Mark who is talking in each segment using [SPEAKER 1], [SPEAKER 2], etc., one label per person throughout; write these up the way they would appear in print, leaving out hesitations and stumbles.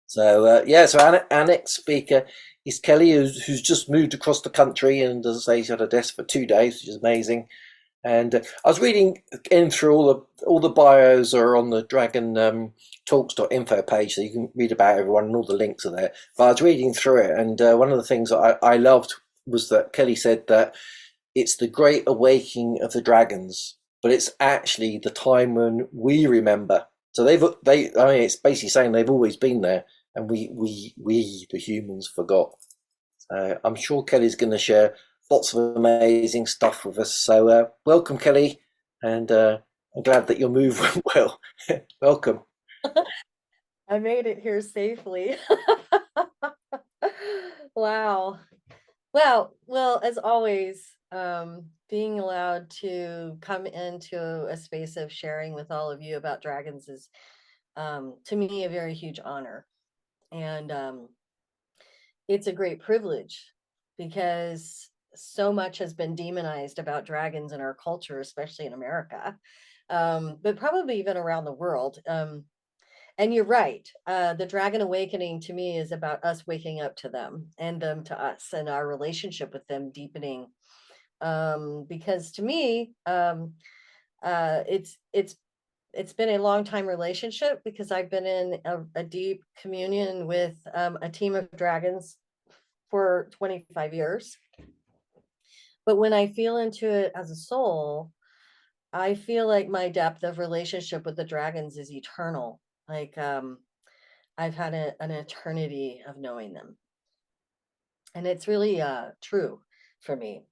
[SPEAKER 1] So so our next speaker is Kelley, who's just moved across the country, and as I say, he's had a desk for 2 days, which is amazing. And I was reading in through all the bios are on the Dragon Talks.info page, so you can read about everyone and all the links are there. But I was reading through it, and one of the things that I loved was that Kelley said that it's the great awakening of the dragons, but it's actually the time when we remember. So I mean, it's basically saying they've always been there, and we the humans forgot. So I'm sure Kelley's going to share lots of amazing stuff with us. So welcome, Kelley, and I'm glad that your move went well. Welcome.
[SPEAKER 2] I made it here safely. Wow. Well, as always, being allowed to come into a space of sharing with all of you about dragons is, to me, a very huge honor. And it's a great privilege because so much has been demonized about dragons in our culture, especially in America, but probably even around the world. And you're right. The Dragon Awakening to me is about us waking up to them and them to us and our relationship with them deepening. Because to me, it's been a long time relationship because I've been in a deep communion with a team of dragons for 25 years. But when I feel into it as a soul, I feel like my depth of relationship with the dragons is eternal. Like I've had an eternity of knowing them. And it's really true for me.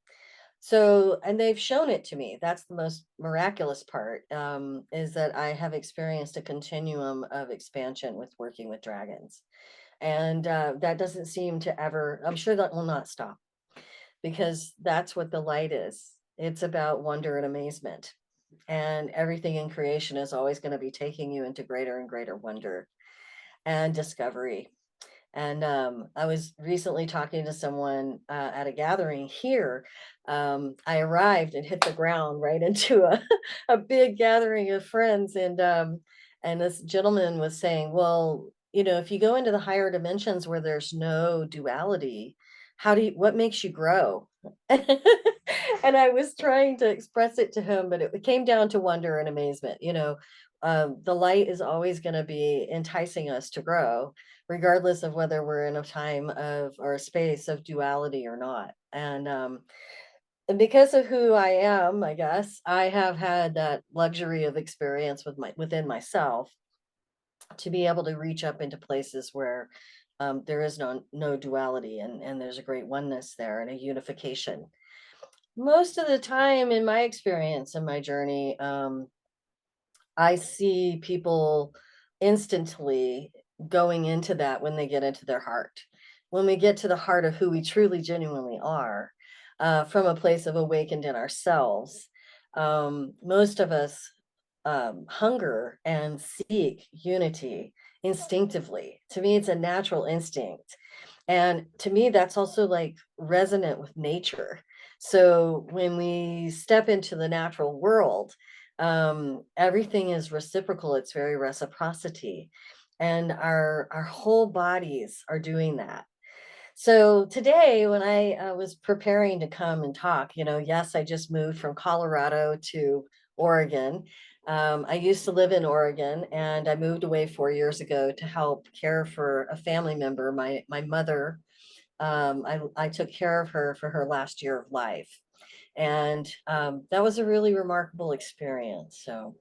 [SPEAKER 2] So, and they've shown it to me. That's the most miraculous part, is that I have experienced a continuum of expansion with working with dragons. And that doesn't seem to ever, I'm sure that will not stop because that's what the light is. It's about wonder and amazement. And everything in creation is always going to be taking you into greater and greater wonder and discovery. And I was recently talking to someone at a gathering here. I arrived and hit the ground right into a big gathering of friends. And this gentleman was saying, well, if you go into the higher dimensions where there's no duality, what makes you grow? And I was trying to express it to him, but it came down to wonder and amazement. The light is always going to be enticing us to grow regardless of whether we're in a time of or a space of duality or not. And because of who I am, I guess I have had that luxury of experience within myself to be able to reach up into places where there is no duality and there's a great oneness there and a unification. Most of the time, in my experience in my journey, I see people instantly going into that when they get into their heart. When we get to the heart of who we truly, genuinely are, from a place of awakened in ourselves, most of us hunger and seek unity instinctively. To me, it's a natural instinct. And to me, that's also like resonant with nature. So when we step into the natural world, everything is reciprocal. It's very reciprocity. And our whole bodies are doing that. So today, when I was preparing to come and talk, yes, I just moved from Colorado to Oregon. I used to live in Oregon, and I moved away 4 years ago to help care for a family member, my mother. I took care of her for her last year of life, and that was a really remarkable experience. So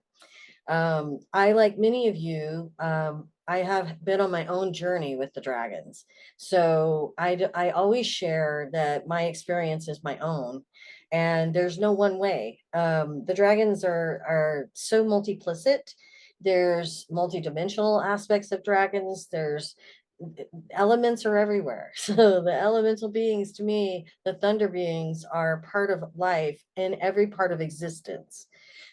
[SPEAKER 2] I, like many of you, I have been on my own journey with the dragons. So I always share that my experience is my own, and there's no one way. The dragons are so multiplicit. There's multidimensional aspects of dragons. There's elements are everywhere. So the elemental beings, to me, the thunder beings, are part of life in every part of existence.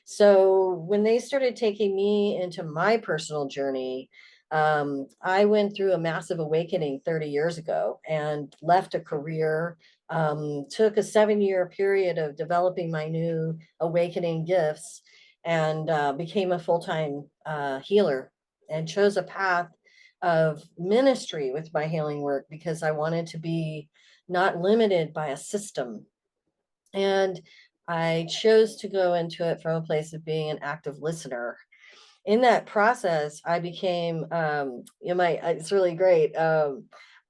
[SPEAKER 2] So when they started taking me into my personal journey, I went through a massive awakening 30 years ago and left a career, took a 7-year period of developing my new awakening gifts, and became a full-time healer and chose a path of ministry with my healing work because I wanted to be not limited by a system. And I chose to go into it from a place of being an active listener. In that process, I became, it's really great.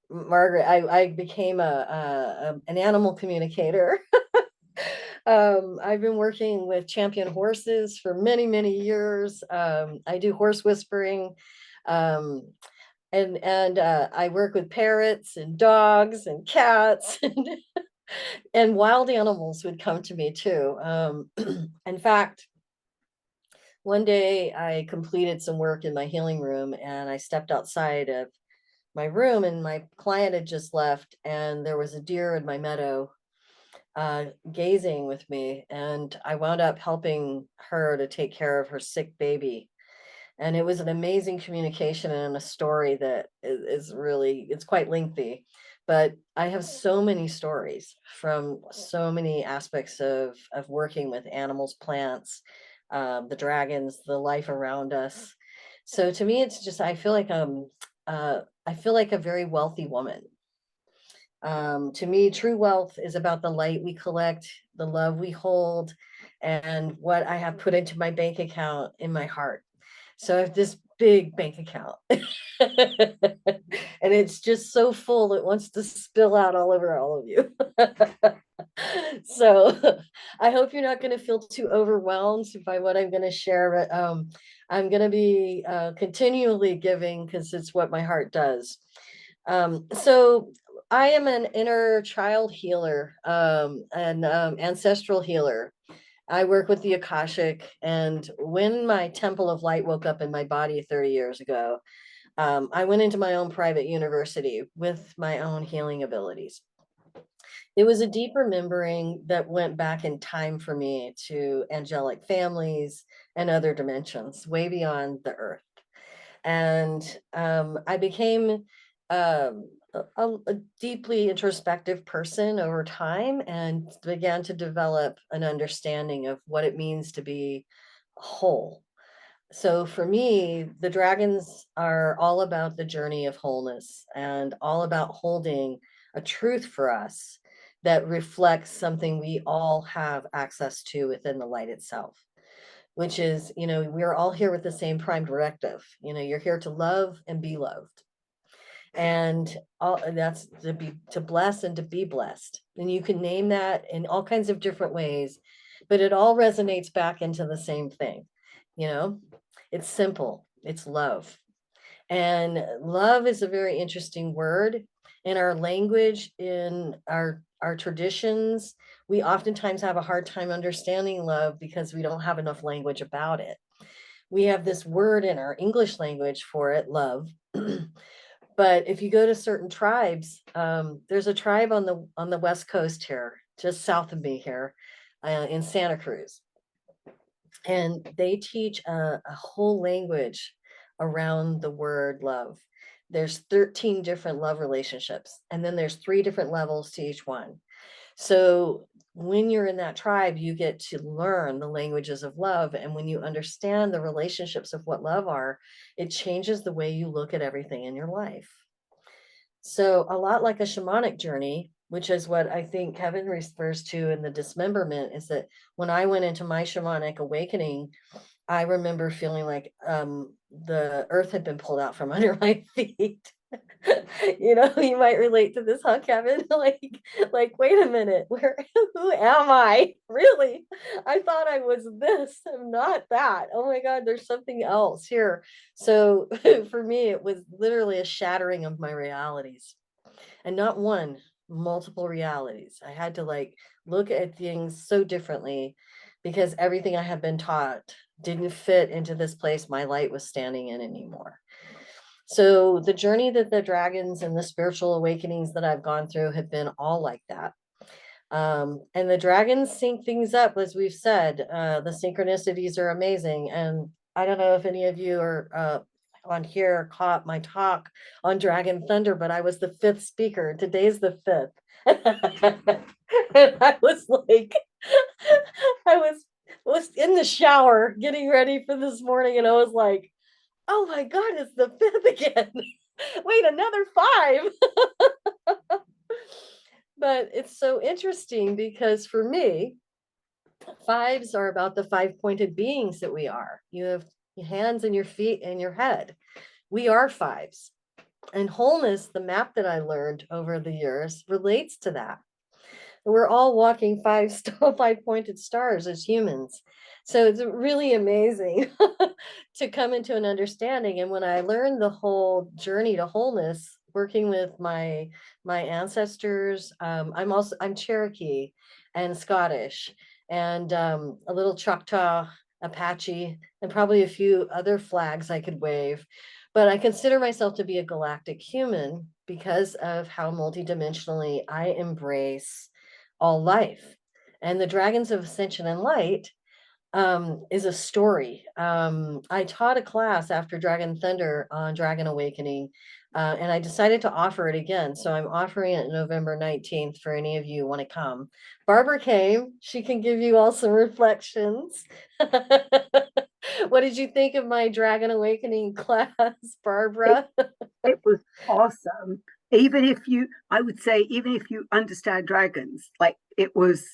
[SPEAKER 2] Margaret, I became an animal communicator. I've been working with champion horses for many, many years. I do horse whispering. Um, and I work with parrots and dogs and cats and wild animals would come to me too. In fact, one day I completed some work in my healing room and I stepped outside of my room and my client had just left and there was a deer in my meadow gazing with me, and I wound up helping her to take care of her sick baby. And it was an amazing communication and a story that is really, it's quite lengthy, but I have so many stories from so many aspects of working with animals, plants, the dragons, the life around us. So to me, it's just, I feel like a very wealthy woman. To me, true wealth is about the light we collect, the love we hold, and what I have put into my bank account in my heart. So I have this big bank account and it's just so full it wants to spill out all over all of you. So I hope you're not going to feel too overwhelmed by what I'm going to share, but I'm going to be continually giving because it's what my heart does. So I am an inner child healer, and ancestral healer. I work with the Akashic, and when my Temple of Light woke up in my body 30 years ago, I went into my own private university with my own healing abilities. It was a deep remembering that went back in time for me to angelic families and other dimensions way beyond the earth. And I became a deeply introspective person over time and began to develop an understanding of what it means to be whole. So for me, the dragons are all about the journey of wholeness and all about holding a truth for us that reflects something we all have access to within the light itself, which is, we're all here with the same prime directive. You're here to love and be loved. And that's to bless and to be blessed. And you can name that in all kinds of different ways, but it all resonates back into the same thing. It's simple. It's love. And love is a very interesting word in our language, in our traditions. We oftentimes have a hard time understanding love because we don't have enough language about it. We have this word in our English language for it, love. But if you go to certain tribes, there's a tribe on the West Coast here, just south of me here, in Santa Cruz. And they teach a whole language around the word love. There's 13 different love relationships, and then there's 3 different levels to each one. So when you're in that tribe, you get to learn the languages of love. And when you understand the relationships of what love are, it changes the way you look at everything in your life. So a lot like a shamanic journey, which is what I think Kevin refers to in the dismemberment, is that when I went into my shamanic awakening, I remember feeling like the earth had been pulled out from under my feet. You might relate to this, huh, Kevin? like, wait a minute, who am I? Really? I thought I was this, I'm not that. Oh my God, there's something else here. So for me, it was literally a shattering of my realities, and not one, multiple realities. I had to look at things so differently because everything I had been taught didn't fit into this place my light was standing in anymore. So the journey that the dragons and the spiritual awakenings that I've gone through have been all like that. And the dragons sync things up, as we've said. The synchronicities are amazing. And I don't know if any of you are on here caught my talk on Dragon Thunder, but I was the 5th speaker. Today's the 5th. And I was I was in the shower getting ready for this morning, and I was like, oh my God, it's the 5th again. Wait, another 5. But it's so interesting because for me, 5s are about the 5-pointed beings that we are. You have your hands and your feet and your head. We are 5s. And wholeness, the map that I learned over the years, relates to that. We're all walking 5-pointed stars as humans. So it's really amazing to come into an understanding. And when I learned the whole journey to wholeness, working with my ancestors, I'm Cherokee and Scottish, and a little Choctaw, Apache, and probably a few other flags I could wave. But I consider myself to be a galactic human because of how multidimensionally I embrace all life. And the Dragons of Ascension and Light is a story. I taught a class after Dragon Thunder on Dragon Awakening, and I decided to offer it again. So I'm offering it November 19th for any of you who want to come. Barbara came. She can give you all some reflections. What did you think of my Dragon Awakening class,
[SPEAKER 3] It,
[SPEAKER 2] Barbara?
[SPEAKER 3] it was awesome. Even if you, I would say, even if you understand dragons, like it was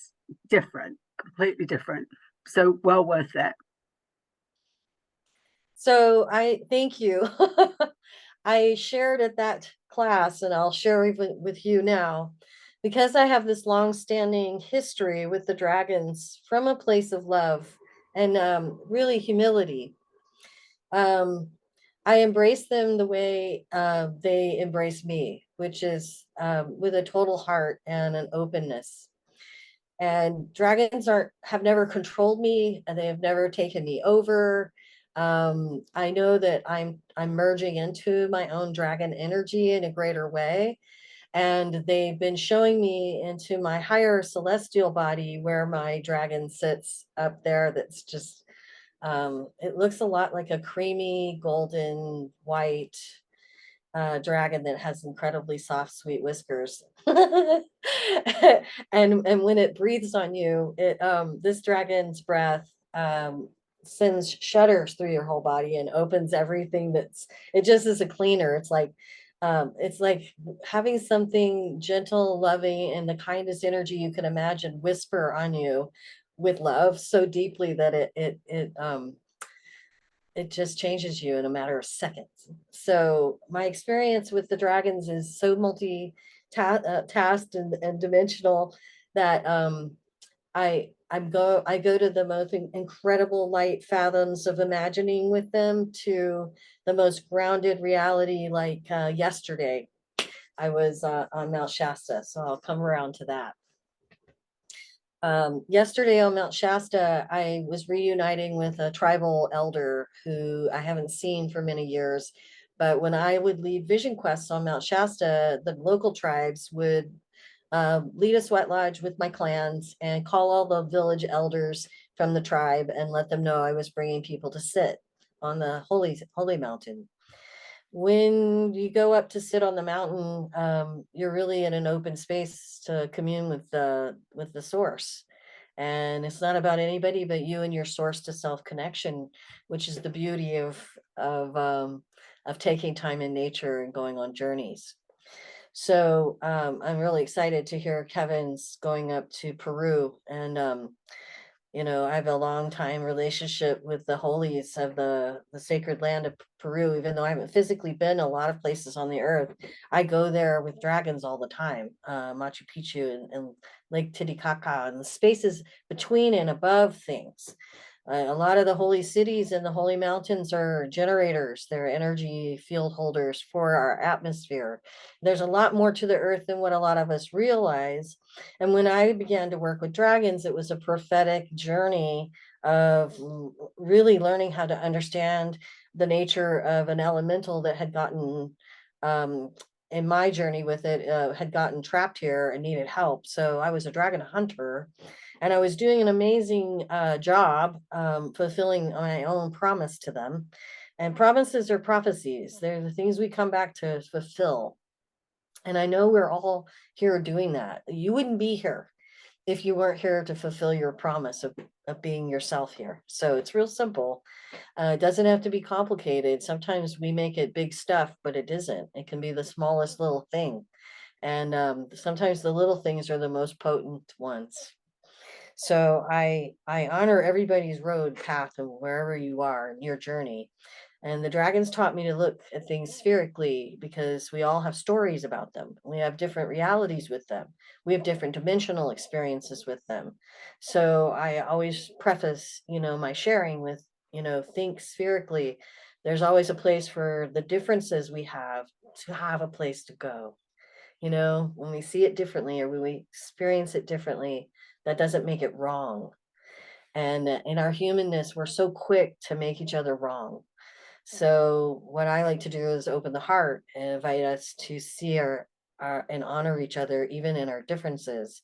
[SPEAKER 3] different, completely different. So well worth it.
[SPEAKER 2] So I thank you. I shared at that class, and I'll share with you now, because I have this long-standing history with the dragons from a place of love and really humility. Um, I embrace them the way they embrace me, which is with a total heart and an openness. And dragons aren't have never controlled me, and they have never taken me over. I know that I'm merging into my own dragon energy in a greater way, and they've been showing me into my higher celestial body where my dragon sits up there. That's just it looks a lot like a creamy golden white dragon that has incredibly soft, sweet whiskers. And when it breathes on you, it this dragon's breath sends shudders through your whole body and opens everything that's it just is a cleaner. It's like having something gentle, loving, and the kindest energy you can imagine whisper on you with love so deeply that it just changes you in a matter of seconds. So my experience with the dragons is so tasked and dimensional that I go to the most incredible light fathoms of imagining with them to the most grounded reality. Like yesterday, I was on Mount Shasta, so I'll come around to that. Yesterday on Mount Shasta, I was reuniting with a tribal elder who I haven't seen for many years. But when I would lead vision quests on Mount Shasta, the local tribes would lead a sweat lodge with my clans and call all the village elders from the tribe and let them know I was bringing people to sit on the holy mountain. When you go up to sit on the mountain, you're really in an open space to commune with the source. And it's not about anybody but you and your source to self connection, which is the beauty of taking time in nature and going on journeys. So I'm really excited to hear Kevin's going up to Peru, and I have a long time relationship with the holies of the sacred land of Peru, even though I haven't physically been a lot of places on the earth. I go there with dragons all the time, Machu Picchu and Lake Titicaca and the spaces between and above things. A lot of the holy cities and the holy mountains are generators. They're energy field holders for our atmosphere. There's a lot more to the earth than what a lot of us realize. And when I began to work with dragons, it was a prophetic journey of really learning how to understand the nature of an elemental that had gotten, in my journey with it, had gotten trapped here and needed help. So I was a dragon hunter, and I was doing an amazing job fulfilling my own promise to them. And promises are prophecies. They're the things we come back to fulfill. And I know we're all here doing that. You wouldn't be here if you weren't here to fulfill your promise of being yourself here. So it's real simple. It doesn't have to be complicated. Sometimes we make it big stuff, but it isn't. It can be the smallest little thing. And sometimes the little things are the most potent ones. So I honor everybody's road path and wherever you are in your journey. And the dragons taught me to look at things spherically because we all have stories about them. We have different realities with them. We have different dimensional experiences with them. So I always preface, my sharing with, think spherically. There's always a place for the differences we have to have a place to go. When we see it differently or when we experience it differently, that doesn't make it wrong. And in our humanness, we're so quick to make each other wrong. So what I like to do is open the heart and invite us to see our and honor each other, even in our differences,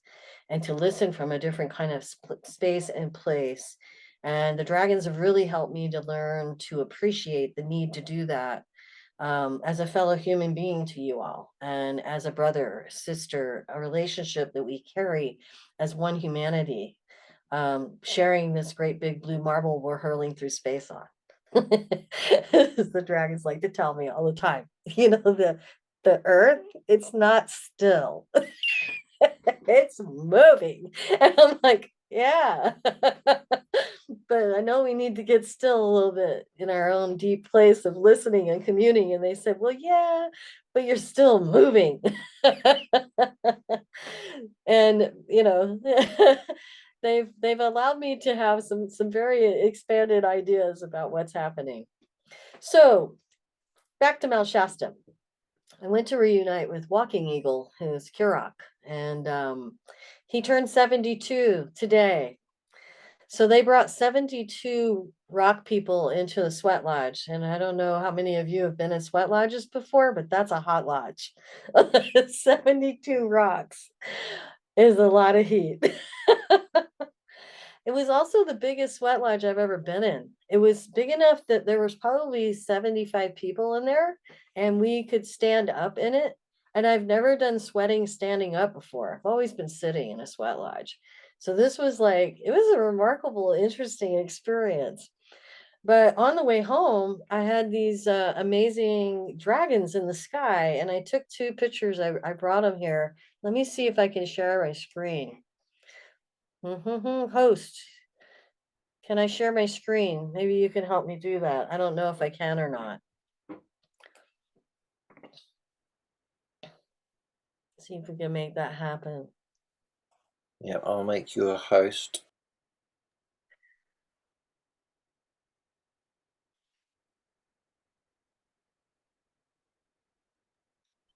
[SPEAKER 2] and to listen from a different kind of space and place. And the dragons have really helped me to learn to appreciate the need to do that, as a fellow human being to you all, and as a brother, sister, a relationship that we carry as one humanity, sharing this great big blue marble we're hurling through space on. As the dragons like to tell me all the time, the earth, it's not still. It's moving. And I'm like, yeah. But I know we need to get still a little bit in our own deep place of listening and communing. And they said, well, yeah, but you're still moving. And they've allowed me to have some very expanded ideas about what's happening. So back to Mount Shasta. I went to reunite with Walking Eagle, who's Kirok, and he turned 72 today. So they brought 72 rock people into the sweat lodge. And I don't know how many of you have been in sweat lodges before, but that's a hot lodge. 72 rocks is a lot of heat. It was also the biggest sweat lodge I've ever been in. It was big enough that there was probably 75 people in there and we could stand up in it. And I've never done sweating standing up before. I've always been sitting in a sweat lodge. So this was it was a remarkable, interesting experience. But on the way home, I had these amazing dragons in the sky and I took 2 pictures. I brought them here. Let me see if I can share my screen. Host, can I share my screen? Maybe you can help me do that. I don't know if I can or not. See if we can make that happen.
[SPEAKER 1] Yeah, I'll make you a host.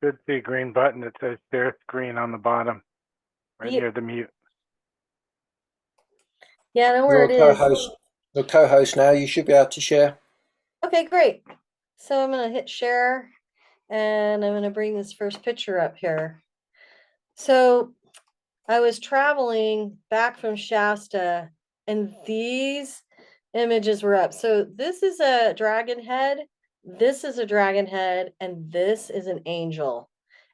[SPEAKER 4] Should see a green button that says share screen on the bottom, right near the mute.
[SPEAKER 2] Yeah, I know where
[SPEAKER 1] You're
[SPEAKER 2] it
[SPEAKER 1] a
[SPEAKER 2] is.
[SPEAKER 1] co-host. You're a co-host now. You should be able to share.
[SPEAKER 2] Okay, great. So I'm going to hit share and I'm going to bring this first picture up here. So I was traveling back from Shasta and these images were up. So this is a dragon head. This is a dragon head and this is an angel.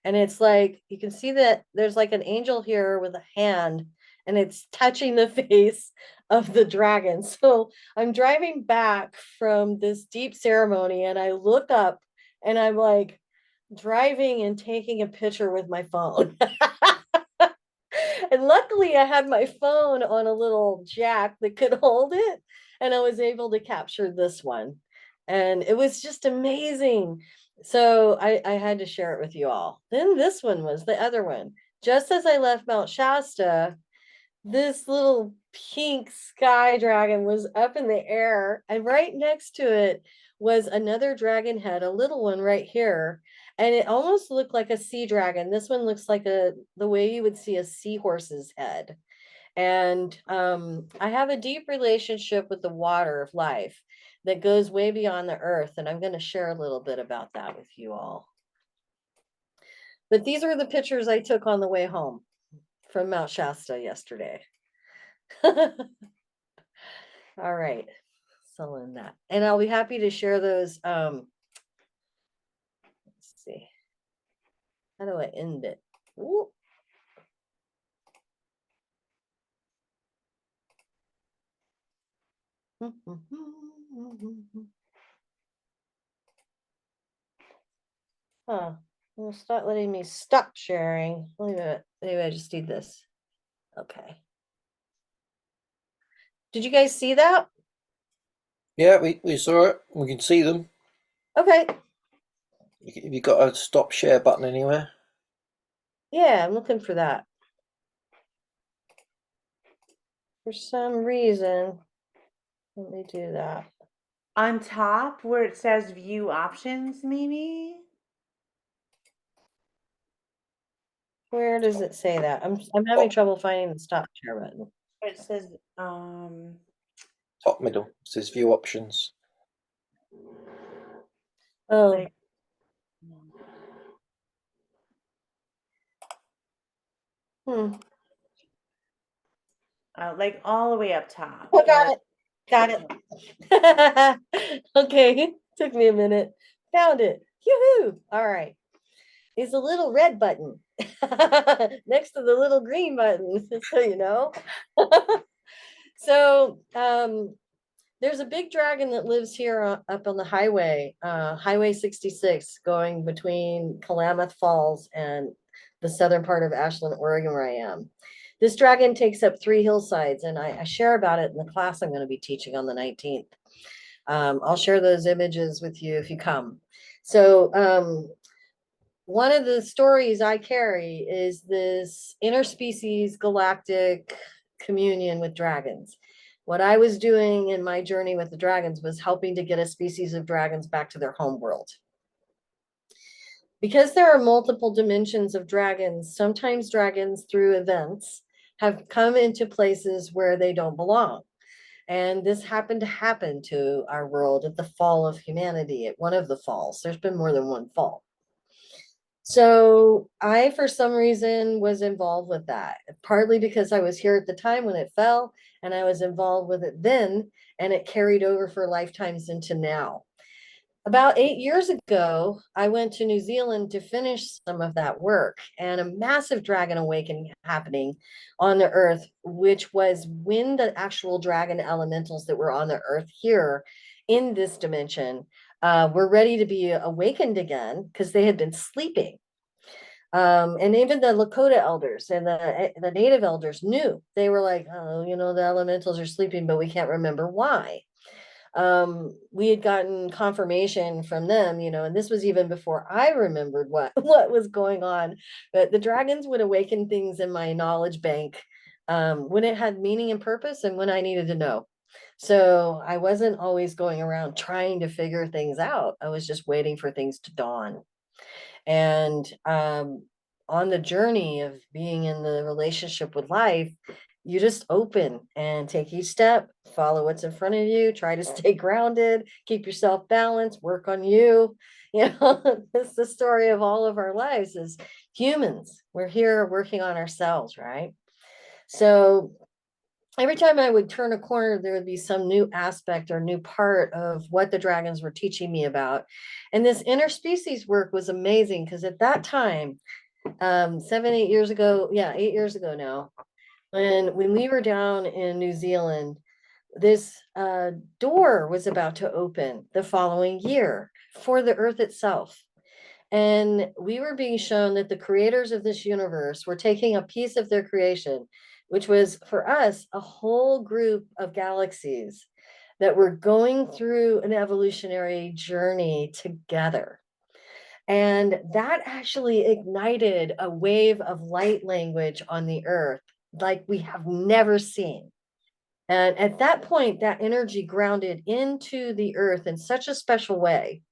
[SPEAKER 2] And it's like, you can see that there's like an angel here with a hand and it's touching the face of the dragon. So I'm driving back from this deep ceremony and I look up and I'm like driving and taking a picture with my phone. And luckily I had my phone on a little jack that could hold it and I was able to capture this one. And it was just amazing. So I had to share it with you all. Then this one was the other one. Just as I left Mount Shasta, this little pink sky dragon was up in the air and right next to it was another dragon head, a little one right here, and it almost looked like a sea dragon. This one looks like the way you would see a seahorse's head. And I have a deep relationship with the water of life that goes way beyond the earth, and I'm going to share a little bit about that with you all. But these are the pictures I took on the way home from Mount Shasta yesterday. All right, so in that, and I'll be happy to share those. Let's see, how do I end it? Ooh. Huh. It's not letting me stop sharing. Wait a minute. Maybe I just need this. Okay. Did you guys see that?
[SPEAKER 1] Yeah, we saw it. We can see them.
[SPEAKER 2] Okay.
[SPEAKER 1] Have you got a stop share button anywhere?
[SPEAKER 2] Yeah, I'm looking for that. For some reason, let me do that.
[SPEAKER 5] On top where it says view options, maybe?
[SPEAKER 2] Where does it say that? I'm having trouble finding the stop share button.
[SPEAKER 5] It says,
[SPEAKER 1] Top middle. It says view options.
[SPEAKER 2] Oh,
[SPEAKER 5] like,
[SPEAKER 2] hmm.
[SPEAKER 5] like all the way up top.
[SPEAKER 2] Oh, got it. Got it. Okay, took me a minute. Found it. Yoo-hoo! All right. It's a little red button next to the little green button, so you know. So there's a big dragon that lives here up on the highway, Highway 66, going between Klamath Falls and the southern part of Ashland, Oregon, where I am. This dragon takes up 3 hillsides, and I share about it in the class I'm going to be teaching on the 19th. I'll share those images with you if you come. So one of the stories I carry is this interspecies galactic communion with dragons. What I was doing in my journey with the dragons was helping to get a species of dragons back to their home world. Because there are multiple dimensions of dragons, sometimes dragons through events have come into places where they don't belong. And this happened to our world at the fall of humanity, at one of the falls. There's been more than one fall. So I, for some reason, was involved with that, partly because I was here at the time when it fell, and I was involved with it then, and it carried over for lifetimes into now. About 8 years ago, I went to New Zealand to finish some of that work, and a massive dragon awakening happening on the earth, which was when the actual dragon elementals that were on the earth here in this dimension were ready to be awakened again because they had been sleeping. And even the Lakota elders and the native elders knew. They were like, oh, you know, the elementals are sleeping, but we can't remember why. We had gotten confirmation from them, you know, and this was even before I remembered what was going on. But the dragons would awaken things in my knowledge bank when it had meaning and purpose and when I needed to know. So I wasn't always going around trying to figure things out. I was just waiting for things to dawn. And on the journey of being in the relationship with life, you just open and take each step, follow what's in front of you, try to stay grounded, keep yourself balanced, work on you. You know, it's the story of all of our lives as humans. We're here working on ourselves, right? So every time I would turn a corner, there would be some new aspect or new part of what the dragons were teaching me about. And this interspecies work was amazing because at that time, 8 years ago, 8 years ago now, when we were down in New Zealand, this door was about to open the following year for the earth itself. And we were being shown that the creators of this universe were taking a piece of their creation, which was for us a whole group of galaxies that were going through an evolutionary journey together. And that actually ignited a wave of light language on the earth like we have never seen. And at that point, that energy grounded into the earth in such a special way.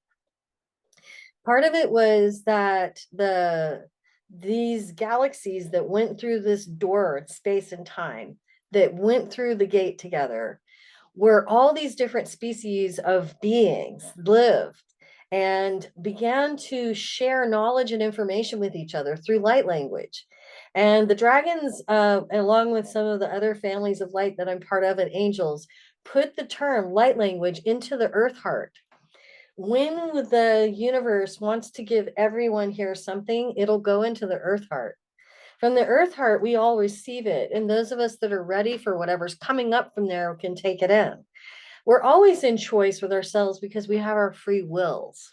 [SPEAKER 2] Part of it was that these galaxies that went through this door, space and time, that went through the gate together, where all these different species of beings lived and began to share knowledge and information with each other through light language. And the dragons, along with some of the other families of light that I'm part of and angels, put the term light language into the earth heart. When the universe wants to give everyone here something, it'll go into the earth heart. From the earth heart, we all receive it. And those of us that are ready for whatever's coming up from there can take it in. we're always in choice with ourselves because we have our free wills.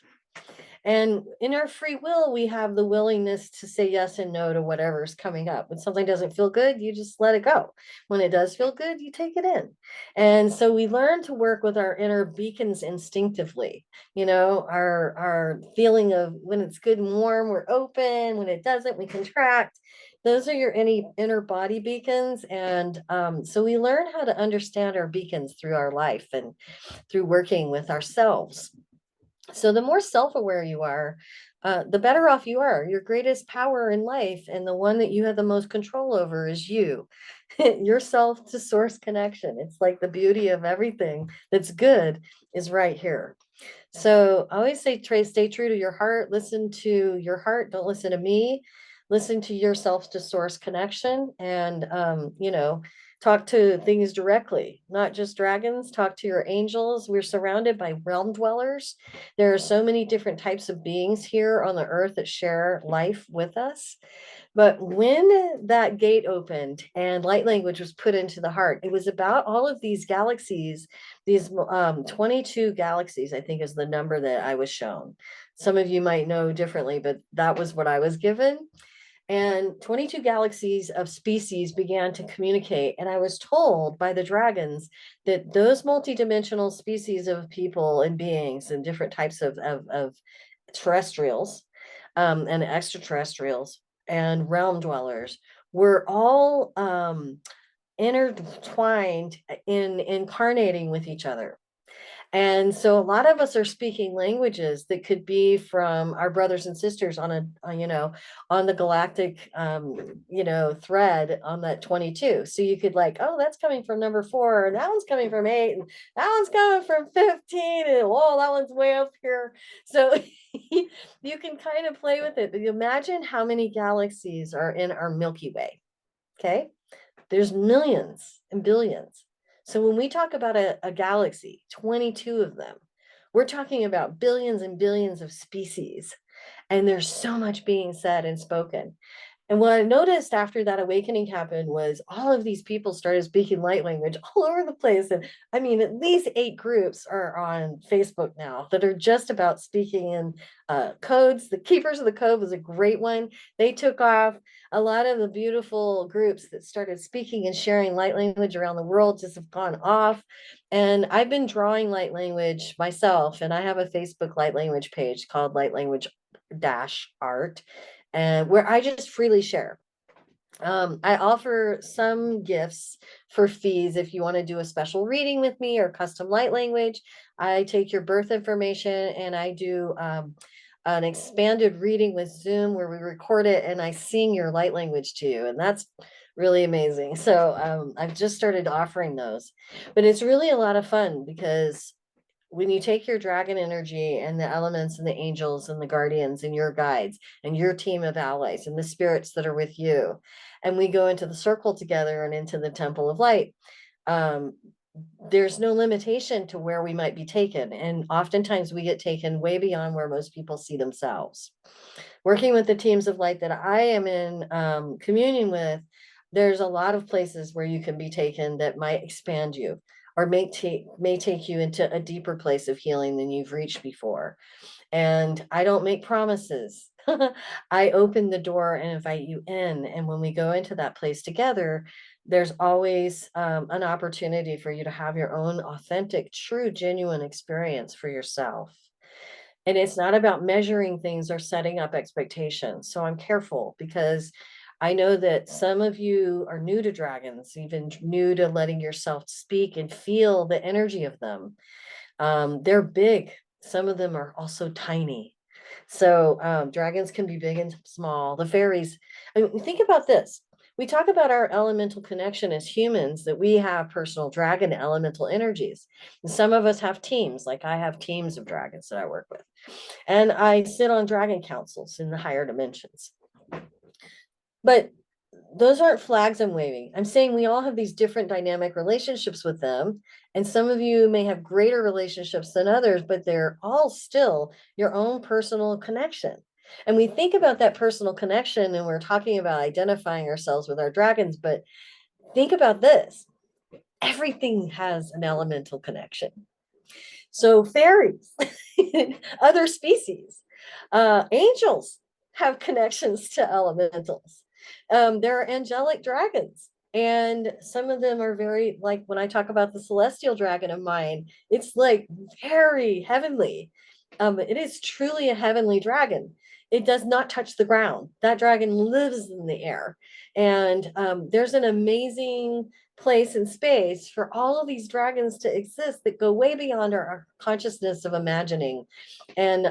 [SPEAKER 2] And in our free will, we have the willingness to say yes and no to whatever's coming up. When something doesn't feel good, you just let it go. When it does feel good, you take it in. And so we learn to work with our inner beacons instinctively. You know, our feeling of when it's good and warm, we're open. When it doesn't, we contract. Those are your inner body beacons. And so we learn how to understand our beacons through our life and through working with ourselves. So the more self-aware you are, the better off you are. Your greatest power in life and the one that you have the most control over is you. Yourself to source connection. It's like the beauty of everything that's good is right here. So I always say, stay true to your heart, listen to your heart, don't listen to me, listen to yourself to source connection, and, you know, talk to things directly, not just dragons, talk to your angels. We're surrounded by realm dwellers. There are so many different types of beings here on the earth that share life with us. But when that gate opened and light language was put into the heart, it was about all of these galaxies, these 22 galaxies, I think is the number that I was shown. Some of you might know differently, but that was what I was given. And 22 galaxies of species began to communicate. And I was told by the dragons that those multidimensional species of people and beings and different types of terrestrials and extraterrestrials and realm dwellers were all intertwined in incarnating with each other. And so a lot of us are speaking languages that could be from our brothers and sisters on you know, on the galactic, you know, thread on that 22. So you could like, oh, that's coming from number 4, and that one's coming from 8, and that one's coming from 15, and whoa, that one's way up here. So you can kind of play with it, but imagine how many galaxies are in our Milky Way. Okay. There's millions and billions. So when we talk about a galaxy, 22 of them, we're talking about billions and billions of species. And there's so much being said and spoken. And what I noticed after that awakening happened was all of these people started speaking light language all over the place. And I mean, at least 8 groups are on Facebook now that are just about speaking in codes. The Keepers of the Code was a great one. They took off. A lot of the beautiful groups that started speaking and sharing light language around the world just have gone off. And I've been drawing light language myself. And I have a Facebook light language page called Light Language Art, and where I just freely share. I offer some gifts for fees if you want to do a special reading with me or custom light language. I take your birth information and I do an expanded reading with Zoom where we record it and I sing your light language to you. And that's really amazing. So I've just started offering those, but it's really a lot of fun because when you take your dragon energy and the elements and the angels and the guardians and your guides and your team of allies and the spirits that are with you, and we go into the circle together and into the temple of light, there's no limitation to where we might be taken. And oftentimes we get taken way beyond where most people see themselves. Working with the teams of light that I am in communion with, there's a lot of places where you can be taken that might expand you, or may take you into a deeper place of healing than you've reached before. And I don't make promises. I open the door and invite you in. And when we go into that place together, there's always an opportunity for you to have your own authentic, true, genuine experience for yourself. And it's not about measuring things or setting up expectations. So I'm careful because I know that some of you are new to dragons, even new to letting yourself speak and feel the energy of them. They're big. Some of them are also tiny. So dragons can be big and small. The fairies, I mean, think about this. We talk about our elemental connection as humans, that we have personal dragon elemental energies. And some of us have teams, like I have teams of dragons that I work with. And I sit on dragon councils in the higher dimensions. But those aren't flags I'm waving. I'm saying we all have these different dynamic relationships with them. And some of you may have greater relationships than others, but they're all still your own personal connection. And we think about that personal connection and we're talking about identifying ourselves with our dragons, but think about this. Everything has an elemental connection. So fairies, other species, angels have connections to elementals. There are angelic dragons, and some of them are very, like when I talk about the celestial dragon of mine, it's like very heavenly. It is truly a heavenly dragon. It does not touch the ground. That dragon lives in the air. And there's an amazing place in space for all of these dragons to exist that go way beyond our consciousness of imagining, and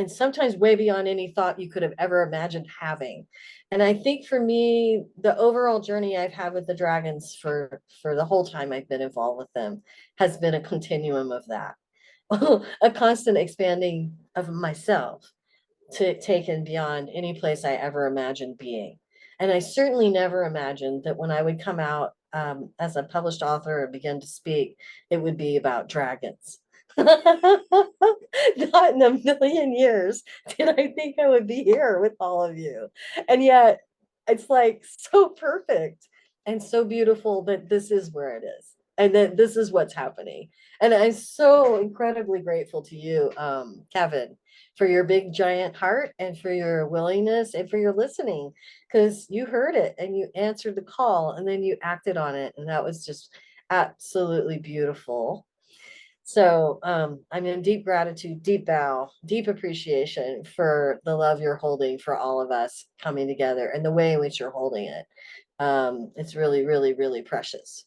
[SPEAKER 2] sometimes way beyond any thought you could have ever imagined having. And I think for me, the overall journey I've had with the dragons for the whole time I've been involved with them has been a continuum of that. A constant expanding of myself to taken beyond any place I ever imagined being. And I certainly never imagined that when I would come out as a published author and begin to speak, it would be about dragons. Not in a million years did I think I would be here with all of you. And yet it's like so perfect and so beautiful that this is where it is and that this is what's happening. And I'm so incredibly grateful to you, Kevin, for your big giant heart and for your willingness and for your listening, because you heard it and you answered the call and then you acted on it. And that was just absolutely beautiful. So I'm in deep gratitude, deep bow, deep appreciation for the love you're holding for all of us coming together and the way in which you're holding it. It's really, really, really precious.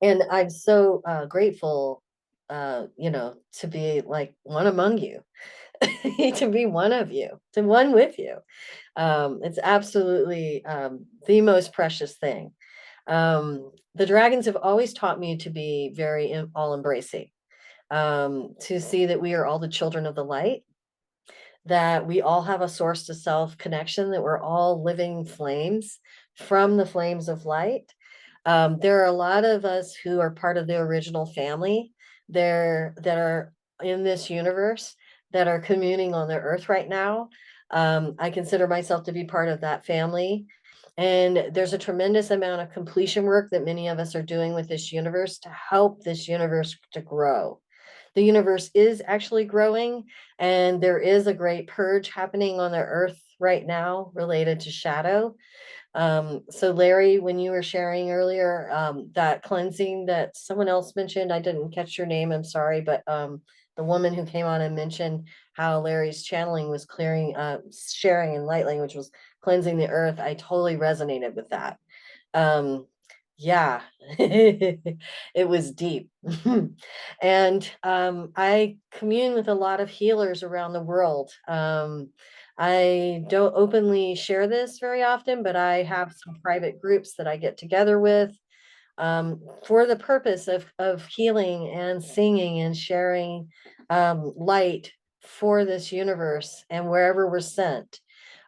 [SPEAKER 2] And I'm so grateful, to be like one among you, to be one of you, to one with you. It's absolutely the most precious thing. The dragons have always taught me to be very all embracing, to see that we are all the children of the light, that we all have a source to self connection, that we're all living flames from the flames of light. There are a lot of us who are part of the original family there that are in this universe that are communing on the earth right now. I consider myself to be part of that family. And there's a tremendous amount of completion work that many of us are doing with this universe to help this universe to grow. The universe is actually growing, and there is a great purge happening on the earth right now related to shadow. So Larry, when you were sharing earlier, that cleansing that someone else mentioned, I didn't catch your name, I'm sorry, but the woman who came on and mentioned how Larry's channeling was clearing, sharing in light language was cleansing the earth. I totally resonated with that. Yeah, it was deep. And I commune with a lot of healers around the world. I don't openly share this very often, but I have some private groups that I get together with for the purpose of healing and singing and sharing light for this universe and wherever we're sent.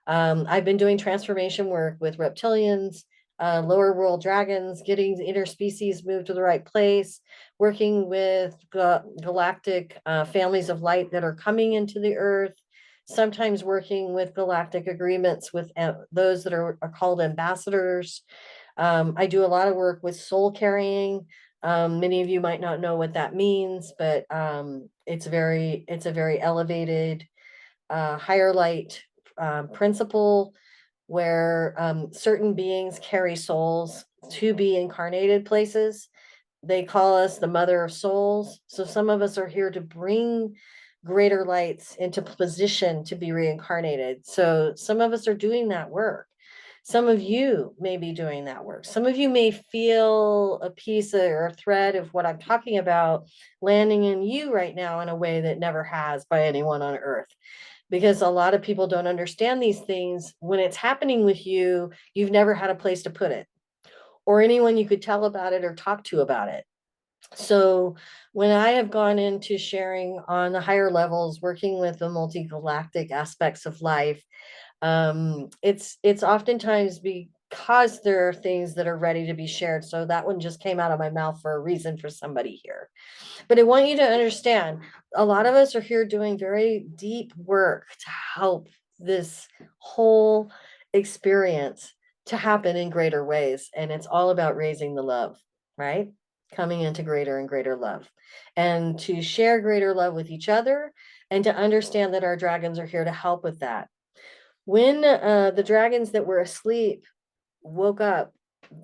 [SPEAKER 2] I've been doing transformation work with reptilians, lower world dragons, getting the interspecies moved to the right place, working with galactic families of light that are coming into the earth, sometimes working with galactic agreements with those that are called ambassadors. I do a lot of work with soul carrying. Many of you might not know what that means, but it's a very elevated, higher light principle where certain beings carry souls to be incarnated places. They call us the mother of souls. So some of us are here to bring greater lights into position to be reincarnated. So some of us are doing that work. Some of you may be doing that work. Some of you may feel a piece or a thread of what I'm talking about landing in you right now in a way that never has by anyone on earth. Because a lot of people don't understand these things. When it's happening with you, you've never had a place to put it or anyone you could tell about it or talk to about it. So when I have gone into sharing on the higher levels, working with the multi-galactic aspects of life, it's oftentimes because there are things that are ready to be shared. So that one just came out of my mouth for a reason for somebody here. But I want you to understand, a lot of us are here doing very deep work to help this whole experience to happen in greater ways. And it's all about raising the love, right? Coming into greater and greater love, and to share greater love with each other, and to understand that our dragons are here to help with that. When the dragons that were asleep woke up,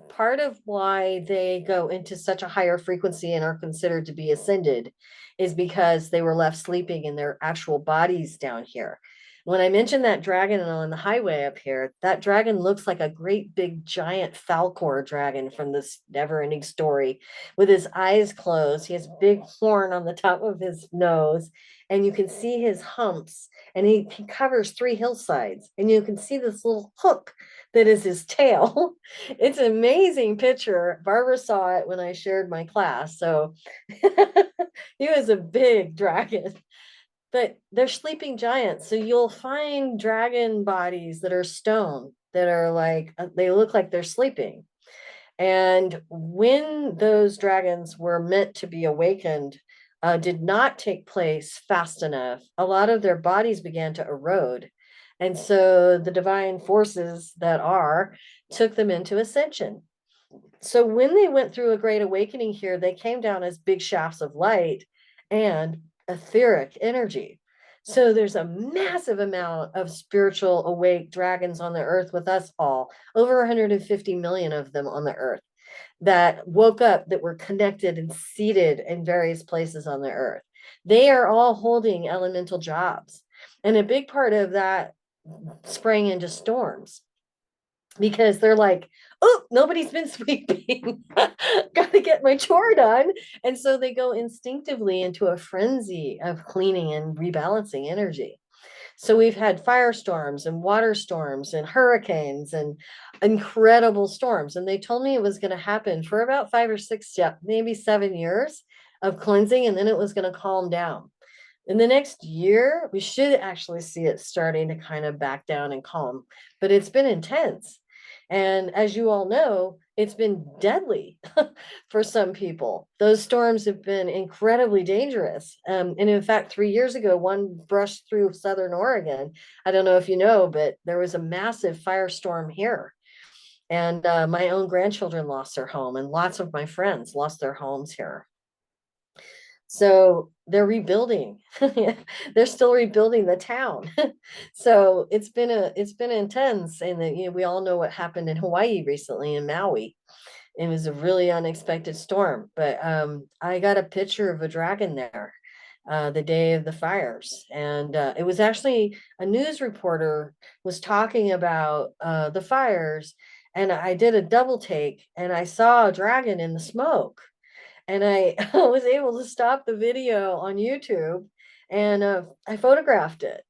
[SPEAKER 2] part of why they go into such a higher frequency and are considered to be ascended is because they were left sleeping in their actual bodies down here. When I mentioned that dragon on the highway up here, that dragon looks like a great big giant Falcor dragon from this never-ending story, with his eyes closed. He has big horn on the top of his nose, and you can see his humps, and he covers 3 hillsides, and you can see this little hook that is his tail. It's an amazing picture. Barbara saw it when I shared my class. So he was a big dragon, but they're sleeping giants. So you'll find dragon bodies that are stone, that are like, they look like they're sleeping. And when those dragons were meant to be awakened, did not take place fast enough, a lot of their bodies began to erode. And so the divine forces that are took them into ascension. So when they went through a great awakening here, they came down as big shafts of light and etheric energy. So there's a massive amount of spiritual awake dragons on the earth with us all, over 150 million of them on the earth, that woke up, that were connected and seated in various places on the earth. They are all holding elemental jobs. And a big part of that sprang into storms, because they're like, oh, nobody's been sweeping. Got to get my chore done. And so they go instinctively into a frenzy of cleaning and rebalancing energy. So we've had firestorms and water storms and hurricanes and incredible storms. And they told me it was going to happen for about 5 or 6, maybe 7 years of cleansing. And then it was going to calm down. In the next year, we should actually see it starting to kind of back down and calm, but it's been intense. And as you all know, it's been deadly for some people. Those storms have been incredibly dangerous. And in fact, 3 years ago, one brushed through Southern Oregon. I don't know if you know, but there was a massive firestorm here. And my own grandchildren lost their home, and lots of my friends lost their homes here. So they're rebuilding. They're still rebuilding the town. So it's been intense. And we all know what happened in Hawaii recently, in Maui. It was a really unexpected storm, but I got a picture of a dragon there the day of the fires. And it was actually a news reporter was talking about the fires, and I did a double take, and I saw a dragon in the smoke. And I was able to stop the video on YouTube, and I photographed it.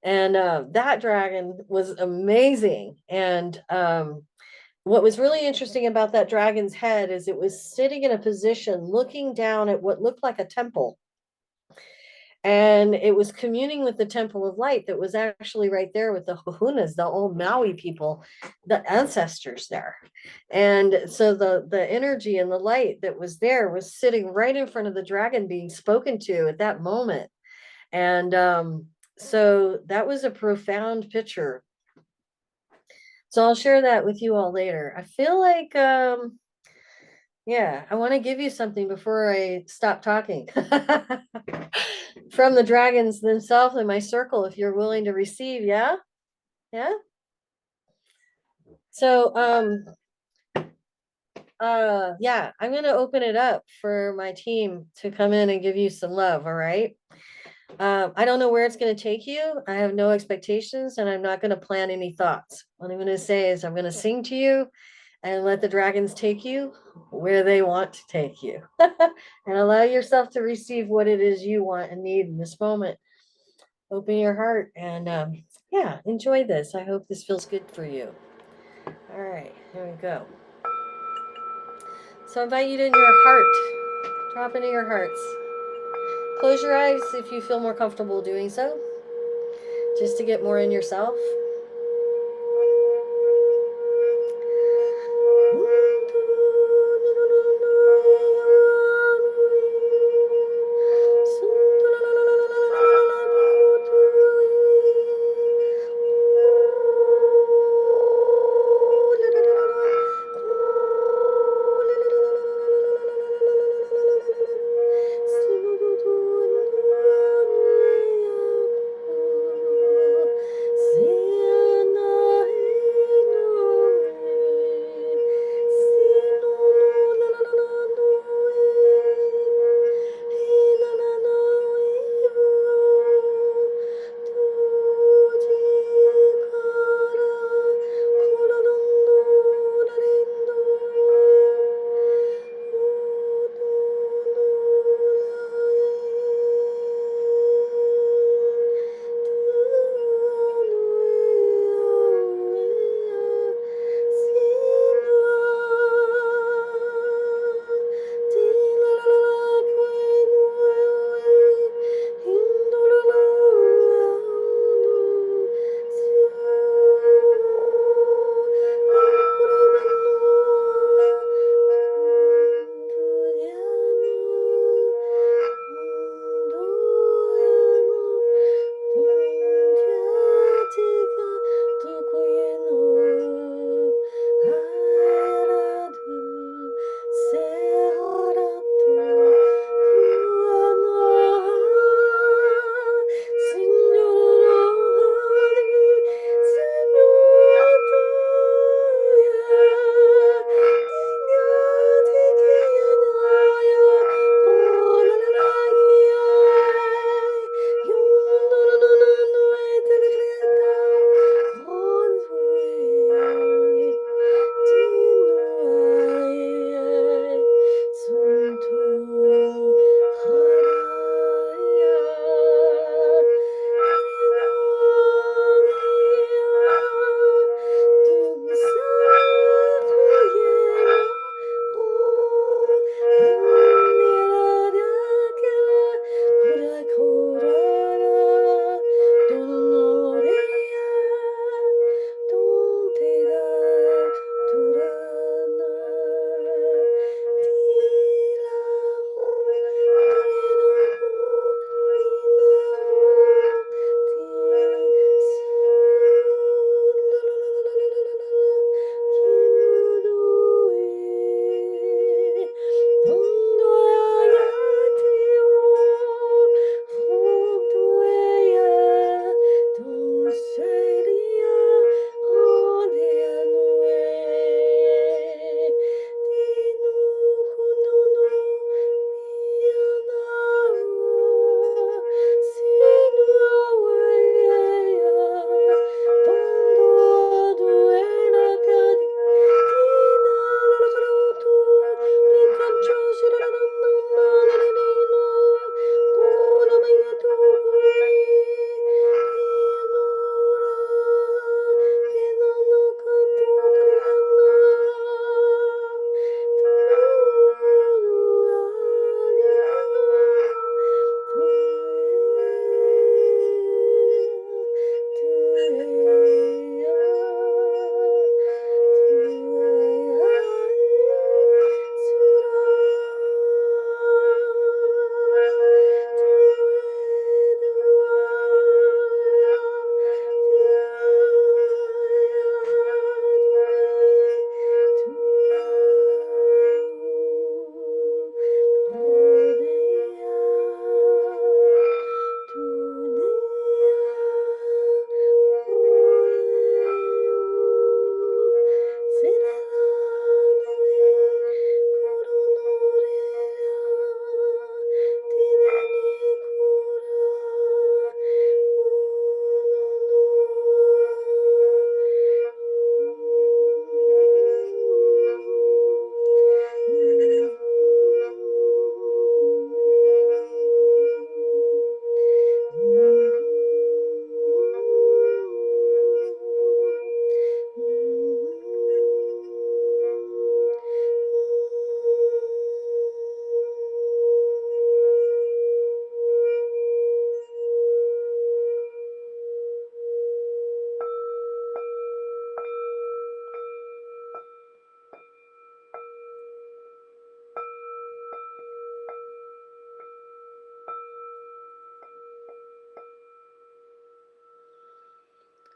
[SPEAKER 2] And that dragon was amazing. And what was really interesting about that dragon's head is it was sitting in a position looking down at what looked like a temple. And it was communing with the Temple of Light that was actually right there with the Wholeness, the old Maui people, the ancestors there. And so the energy and the light that was there was sitting right in front of the dragon being spoken to at that moment. And so that was a profound picture. So I'll share that with you all later. I feel like, yeah, I want to give you something before I stop talking. From the dragons themselves in my circle, if you're willing to receive. Yeah. Yeah. So yeah, I'm going to open it up for my team to come in and give you some love. All right. I don't know where it's going to take you. I have no expectations, and I'm not going to plan any thoughts. What I'm going to say is I'm going to sing to you and let the dragons take you where they want to take you. And allow yourself to receive what it is you want and need in this moment. Open your heart and yeah, enjoy this. I hope this feels good for you. All right, here we go. So I invite you to in your heart. Drop into your hearts. Close your eyes if you feel more comfortable doing so, just to get more in yourself.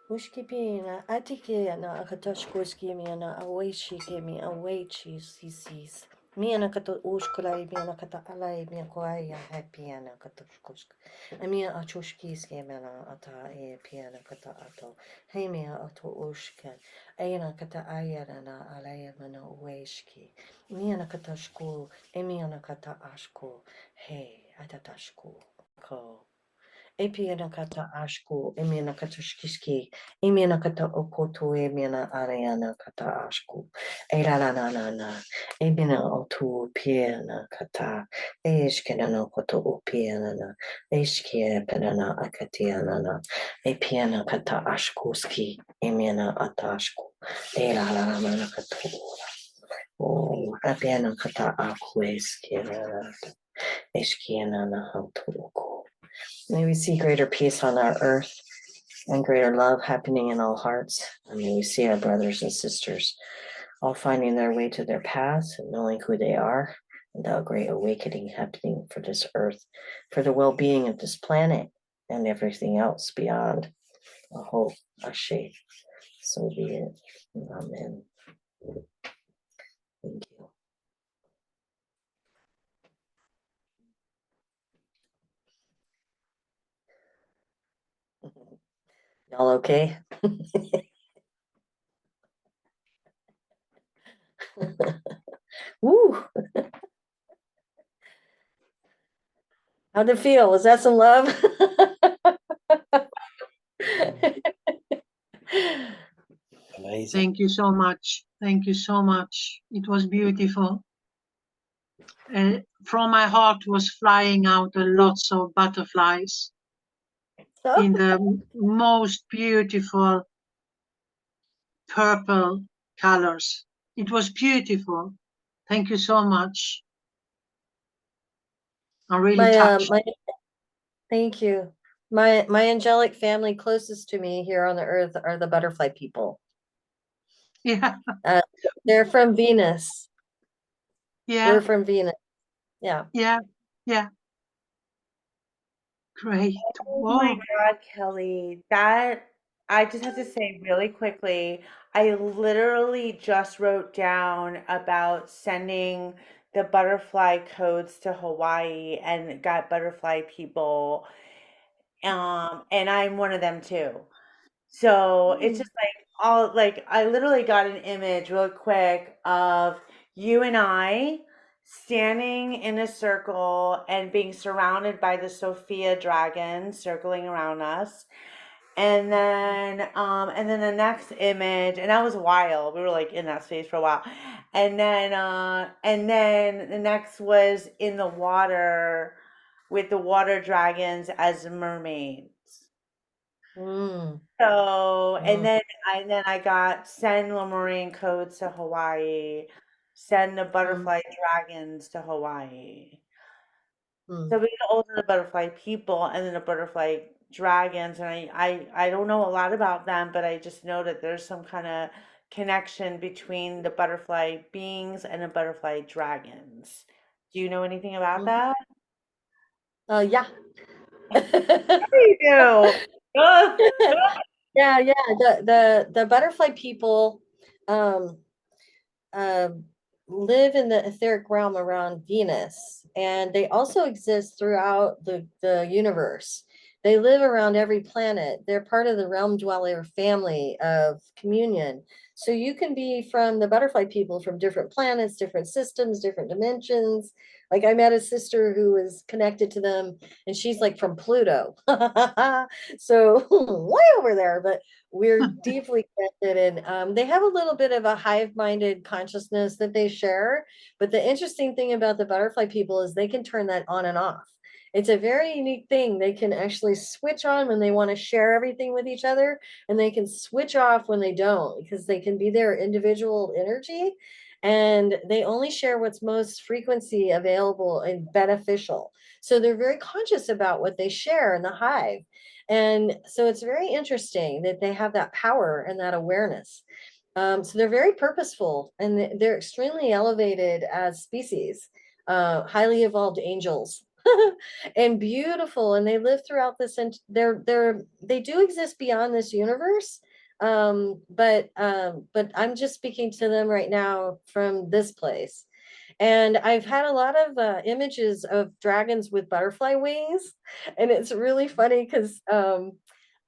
[SPEAKER 2] Ushkipina, Atikiana, Akatoshkoski, Miana, Awaishi, me away cheese, he sees. Miana Kato Ushkula, Miana Kata Alai, Miakoya, Hapiana, Katoshkosk. Amia Achushki, Skamana, Ata, E, Piana Kata Ato, Hemia Ato Ushkan, Aina Kata Ayana, Alayamana, Washki, Miana Katashku, Emiana Kata Ashko, Hey, Atatashku, Ko. Epiana kata ashku, emiana kata shkiski, emiana kata okoto, emiana ariana kata ashku, na, emiana otu piana kata, eshkena no koto upiana na, eshkia penana akatiana na, epiana kata ashkuski, emiana atashku, elalana kata ora, o apiana kata akweski, eshkiana na hautuko. May we see greater peace on our earth and greater love happening in all hearts. And may we see our brothers and sisters all finding their way to their paths and knowing who they are, and that great awakening happening for this earth, for the well-being of this planet and everything else beyond. I hope, Ashe. So be it. Amen. Thank you. Y'all okay? Woo! How'd it feel? Was that some love?
[SPEAKER 1] Amazing.
[SPEAKER 6] Thank you so much. Thank you so much. It was beautiful. From my heart was flying out lots of butterflies in the most beautiful purple colors. It was beautiful. Thank you so much. I'm really touched.
[SPEAKER 2] Thank you. My angelic family closest to me here on the earth are the butterfly people.
[SPEAKER 6] Yeah.
[SPEAKER 2] They're from Venus.
[SPEAKER 6] Yeah.
[SPEAKER 2] We're from Venus. Yeah.
[SPEAKER 6] Yeah. Yeah. Great.
[SPEAKER 5] Oh
[SPEAKER 6] Whoa.
[SPEAKER 5] my God, Kelley, that I just have to say really quickly, I literally just wrote down about sending the butterfly codes to Hawaii and got butterfly people. And I'm one of them too. So it's just like all like I literally got an image real quick of you and I standing in a circle and being surrounded by the Sophia dragon circling around us. And then the next image, and that was a while. We were like in that space for a while. And then the next was in the water with the water dragons as mermaids.
[SPEAKER 2] Mm.
[SPEAKER 5] So, and then I got send the marine codes to Hawaii, send the butterfly dragons to Hawaii. So we got all the butterfly people and then the butterfly dragons, and I don't know a lot about them, but I just know that there's some kind of connection between the butterfly beings and the butterfly dragons. Do you know anything about that?
[SPEAKER 2] Yeah.
[SPEAKER 5] You do.
[SPEAKER 2] Yeah. The butterfly people live in the etheric realm around Venus, and they also exist throughout the universe. They live around every planet. They're part of the realm dweller family of communion. So you can be from the butterfly people from different planets, different systems, different dimensions. Like I met a sister who was connected to them, and she's like from Pluto. So way over there, but we're deeply connected, and they have a little bit of a hive-minded consciousness that they share. But the interesting thing about the butterfly people is they can turn that on and off. It's a very unique thing. They can actually switch on when they want to share everything with each other, and they can switch off when they don't, because they can be their individual energy, and they only share what's most frequency available and beneficial. So they're very conscious about what they share in the hive. And so it's very interesting that they have that power and that awareness. So they're very purposeful, and they're extremely elevated as species, highly evolved angels. and beautiful, and they live throughout this, and they do exist beyond this universe. But I'm just speaking to them right now from this place. And I've had a lot of images of dragons with butterfly wings, and it's really funny because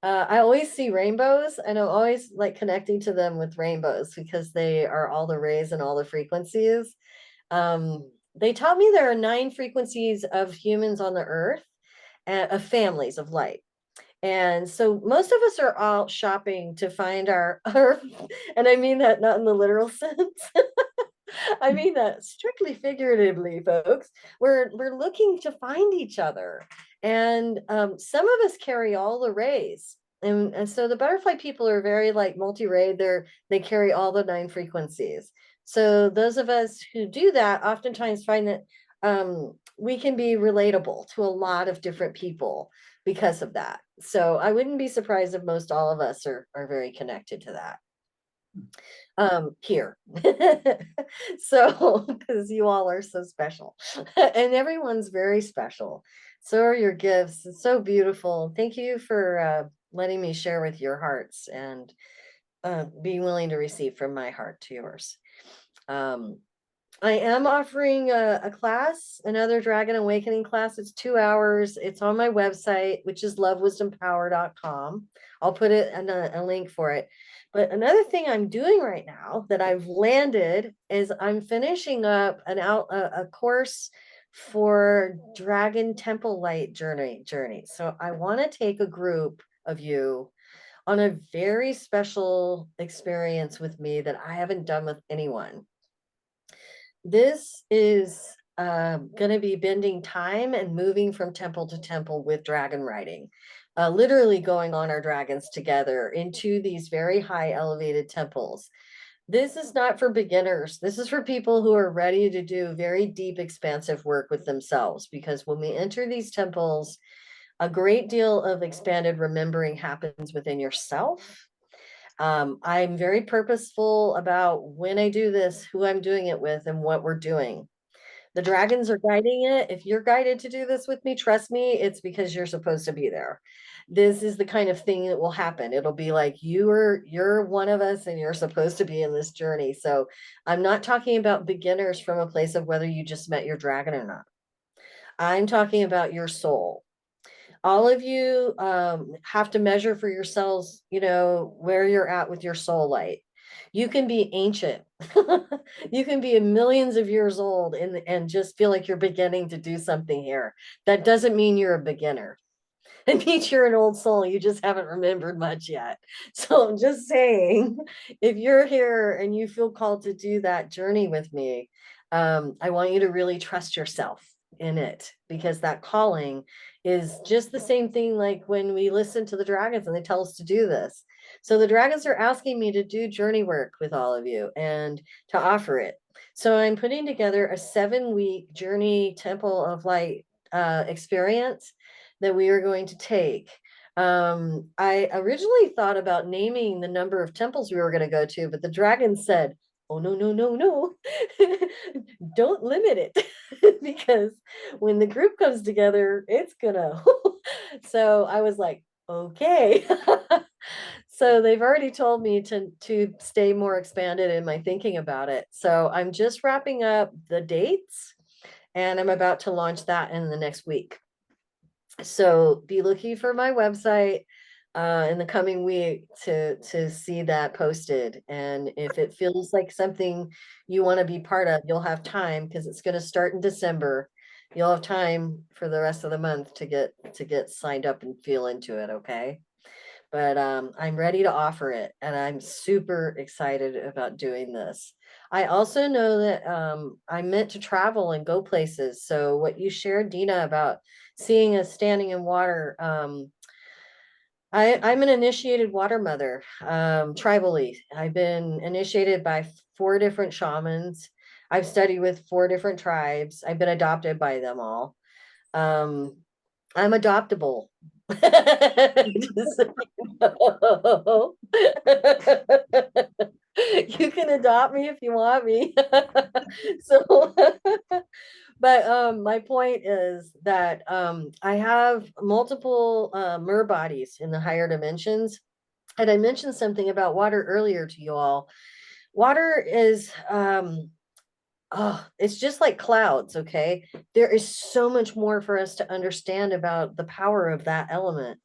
[SPEAKER 2] I always see rainbows, and I'm always like connecting to them with rainbows because they are all the rays and all the frequencies. They taught me there are 9 frequencies of humans on the earth, and of families of light. And so most of us are out shopping to find our and I mean that not in the literal sense. I mean that strictly figuratively, folks. We're looking to find each other, and some of us carry all the rays, and so the butterfly people are very like multi-rayed. They carry all the 9 frequencies. So those of us who do that oftentimes find that we can be relatable to a lot of different people because of that. So I wouldn't be surprised if most all of us are very connected to that here. So because you all are so special and everyone's very special, so are your gifts. It's so beautiful. Thank you for letting me share with your hearts, and being willing to receive from my heart to yours. I am offering a class, another Dragon Awakening class. It's 2 hours. It's on my website, which is lovewisdompower.com. I'll put it in a link for it. But another thing I'm doing right now that I've landed is I'm finishing up a course for Dragon Temple Light journey. So I want to take a group of you on a very special experience with me that I haven't done with anyone. This is going to be bending time and moving from temple to temple with dragon riding, literally going on our dragons together into these very high elevated temples. This is not for beginners. This is for people who are ready to do very deep, expansive work with themselves, because when we enter these temples, a great deal of expanded remembering happens within yourself. I'm very purposeful about when I do this, who I'm doing it with, and what we're doing. The dragons are guiding it. If you're guided to do this with me, trust me, it's because you're supposed to be there. This is the kind of thing that will happen. It'll be like you're one of us and you're supposed to be in this journey. So I'm not talking about beginners from a place of whether you just met your dragon or not. I'm talking about your soul. All of you have to measure for yourselves, where you're at with your soul light. You can be ancient. You can be millions of years old and just feel like you're beginning to do something here. That doesn't mean you're a beginner. It means you're an old soul. You just haven't remembered much yet. So I'm just saying, if you're here and you feel called to do that journey with me, I want you to really trust yourself in it, because that calling is just the same thing like when we listen to the dragons and they tell us to do this. So the dragons are asking me to do journey work with all of you and to offer it. So I'm putting together a 7-week journey temple of light experience that we are going to take. I originally thought about naming the number of temples we were going to go to, but the dragon said, oh, no. Don't limit it because when the group comes together, it's gonna. So I was like, okay. So they've already told me to stay more expanded in my thinking about it. So I'm just wrapping up the dates and I'm about to launch that in the next week. So be looking for my website in the coming week to see that posted. And if it feels like something you want to be part of, you'll have time, because it's going to start in December. You'll have time for the rest of the month to get signed up and feel into it. Okay. But I'm ready to offer it, and I'm super excited about doing this. I also know that I'm meant to travel and go places. So what you shared, Dina, about seeing us standing in water, I'm an initiated water mother, tribally. I've been initiated by 4 different shamans. I've studied with 4 different tribes. I've been adopted by them all. I'm adoptable. Just so you know. You can adopt me if you want me. So, but my point is that I have multiple mer bodies in the higher dimensions. And I mentioned something about water earlier to you all. Water is oh, it's just like clouds, okay? There is so much more for us to understand about the power of that element.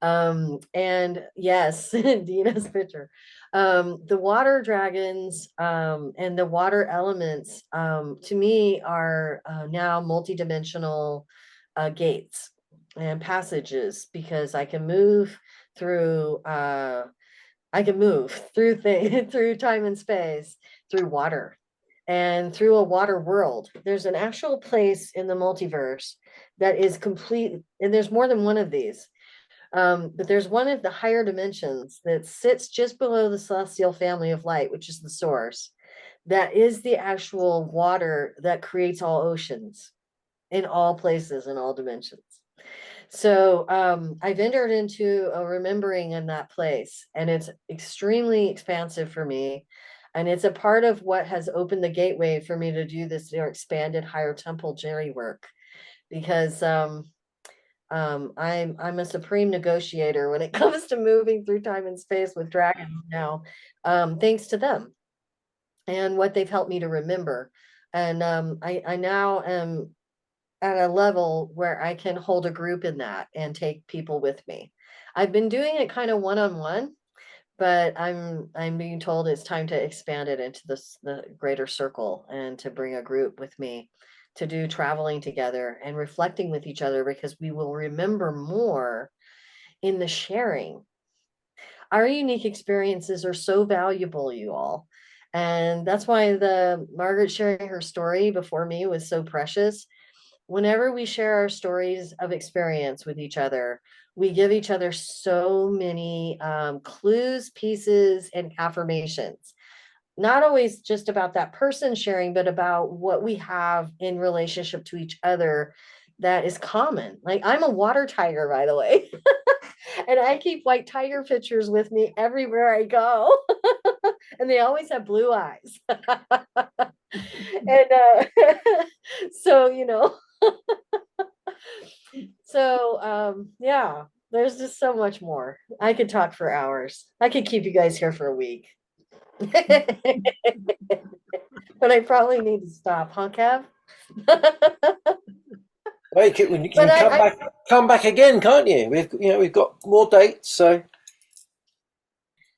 [SPEAKER 2] And yes, Dina's picture. The water dragons and the water elements to me are now multidimensional gates and passages, because I can move through through time and space, through water, and through a water world. There's an actual place in the multiverse that is complete, and there's more than one of these. But there's one of the higher dimensions that sits just below the celestial family of light, which is the source. That is the actual water that creates all oceans in all places, in all dimensions. So I've entered into a remembering in that place, and it's extremely expansive for me. And it's a part of what has opened the gateway for me to do this expanded higher temple journey work, because I'm a supreme negotiator when it comes to moving through time and space with dragons now, thanks to them and what they've helped me to remember. And I now am at a level where I can hold a group in that and take people with me. I've been doing it kind of one-on-one, but I'm being told it's time to expand it into the greater circle, and to bring a group with me to do traveling together and reflecting with each other, because we will remember more in the sharing. Our unique experiences are so valuable, you all. And that's why the Margaret sharing her story before me was so precious. Whenever we share our stories of experience with each other, we give each other so many clues, pieces, and affirmations. Not always just about that person sharing, but about what we have in relationship to each other that is common. Like, I'm a water tiger, by the way. And I keep white tiger pictures with me everywhere I go. And they always have blue eyes. And so, so yeah, there's just so much more. I could talk for hours. I could keep you guys here for a week. But I probably need to stop, huh, Kev?
[SPEAKER 1] Well, you can come back again, can't you? We've got more dates, so.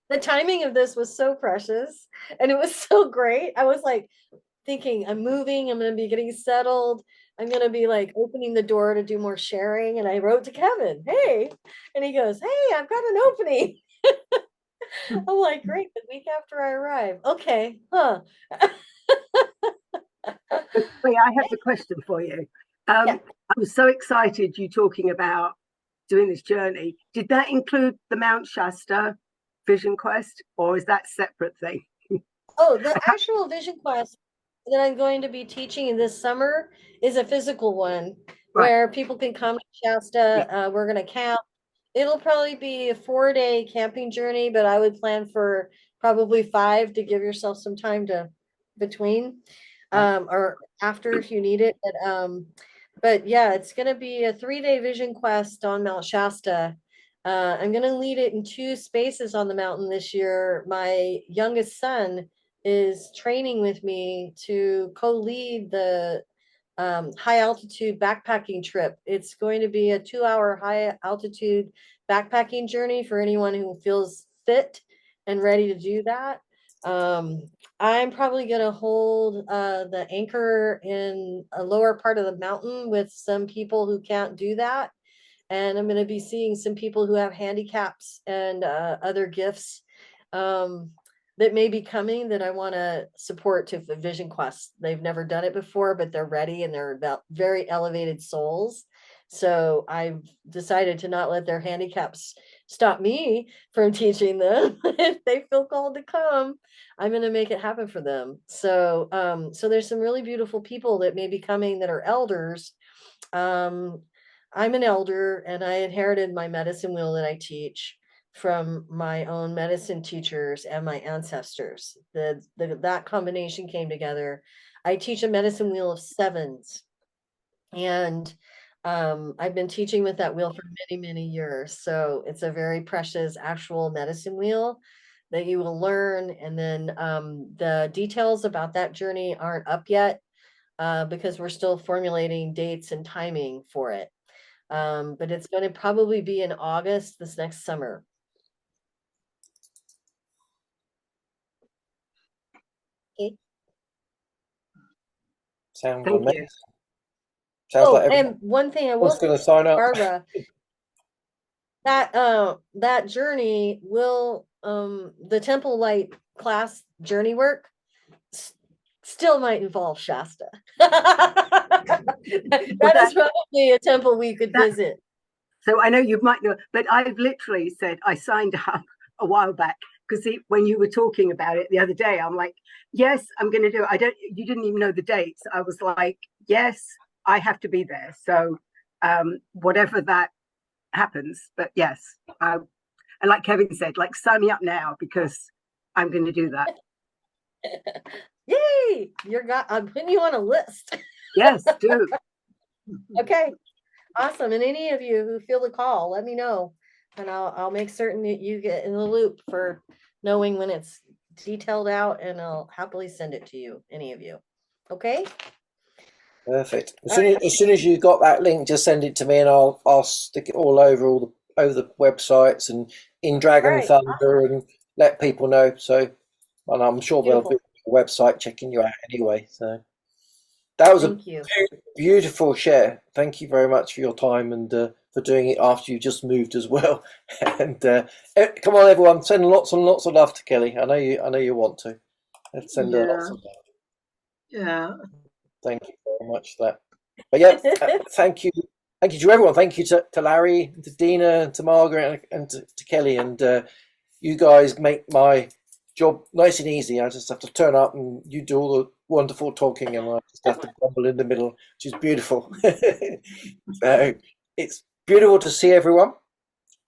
[SPEAKER 2] The timing of this was so precious, and it was so great. I was like thinking, I'm moving, I'm going to be getting settled, I'm going to be like opening the door to do more sharing. And I wrote to Kevin, hey, and he goes, hey, I've got an opening. I'm like, great, the week after I arrive. Okay, huh.
[SPEAKER 3] Wait, I have a question for you.
[SPEAKER 2] Yeah.
[SPEAKER 3] I was so excited you talking about doing this journey. Did that include the Mount Shasta Vision Quest, or is that a separate thing?
[SPEAKER 2] Oh, the actual Vision Quest that I'm going to be teaching this summer is a physical one,
[SPEAKER 3] Right.
[SPEAKER 2] where people can come to Shasta. We're going to camp. It'll probably be a 4-day camping journey, but I would plan for probably 5 to give yourself some time to between or after if you need it. But yeah, it's going to be a 3-day Vision Quest on Mount Shasta. I'm going to lead it in 2 spaces on the mountain this year. My youngest son is training with me to co-lead the high altitude backpacking trip. It's going to be a 2-hour high altitude backpacking journey for anyone who feels fit and ready to do that. I'm probably going to hold the anchor in a lower part of the mountain with some people who can't do that. And I'm going to be seeing some people who have handicaps and other gifts that may be coming that I want to support to the Vision Quest. They've never done it before, but they're ready, and they're about very elevated souls. So I've decided to not let their handicaps stop me from teaching them. If they feel called to come, I'm going to make it happen for them. So, so there's some really beautiful people that may be coming that are elders. I'm an elder, and I inherited my medicine wheel that I teach. from my own medicine teachers and my ancestors. That combination came together. I teach a medicine wheel of 7s, and I've been teaching with that wheel for many, many years. So it's a very precious actual medicine wheel that you will learn. And then the details about that journey aren't up yet because we're still formulating dates and timing for it. But it's going to probably be in August this next summer. Okay.
[SPEAKER 1] Sounds
[SPEAKER 3] Thank
[SPEAKER 1] amazing.
[SPEAKER 3] you.
[SPEAKER 1] Sounds
[SPEAKER 2] Oh,
[SPEAKER 1] like everyone's
[SPEAKER 2] and one thing I will
[SPEAKER 1] going to sign up.
[SPEAKER 2] Barbara, that journey will the Temple Light class journey work still might involve Shasta. That is probably a temple we could visit.
[SPEAKER 3] So I know you might know, but I've literally said I signed up a while back because when you were talking about it the other day, I'm like, yes, I'm going to do it. You didn't even know the dates. I was like, yes, I have to be there. So whatever that happens, but yes, and like Kevin said, like sign me up now because I'm going to do that.
[SPEAKER 2] Yay! I'm putting you on a list.
[SPEAKER 3] Yes, do.
[SPEAKER 2] Okay, awesome. And any of you who feel the call, let me know, and I'll make certain that you get in the loop for knowing when it's detailed out, and I'll happily send it to you, any of you. Okay.
[SPEAKER 1] Perfect. As soon as you got that link, just send it to me, and I'll stick it all over the websites and in Dragon Thunder and let people know. So, and I'm sure they'll be on the website checking you out anyway. So that was a beautiful share. Thank you very much for your time and for doing it after you just moved as well. And come on, everyone, send lots and lots of love to Kelley. I know you want to. Let's send her lots of love.
[SPEAKER 6] Yeah.
[SPEAKER 1] Thank you very much for that. But yeah, thank you to everyone. Thank you to Larry, to Dina, to Margaret, and to Kelley. And you guys make my job nice and easy. I just have to turn up and you do all the wonderful talking, and I just have to grumble in the middle, which is beautiful. So it's beautiful to see everyone.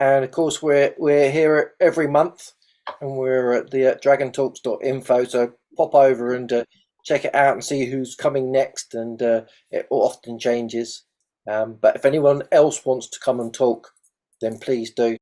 [SPEAKER 1] And of course, we're here every month, and we're at the dragontalks.info. So pop over and check it out and see who's coming next, and it often changes. But if anyone else wants to come and talk, then please do.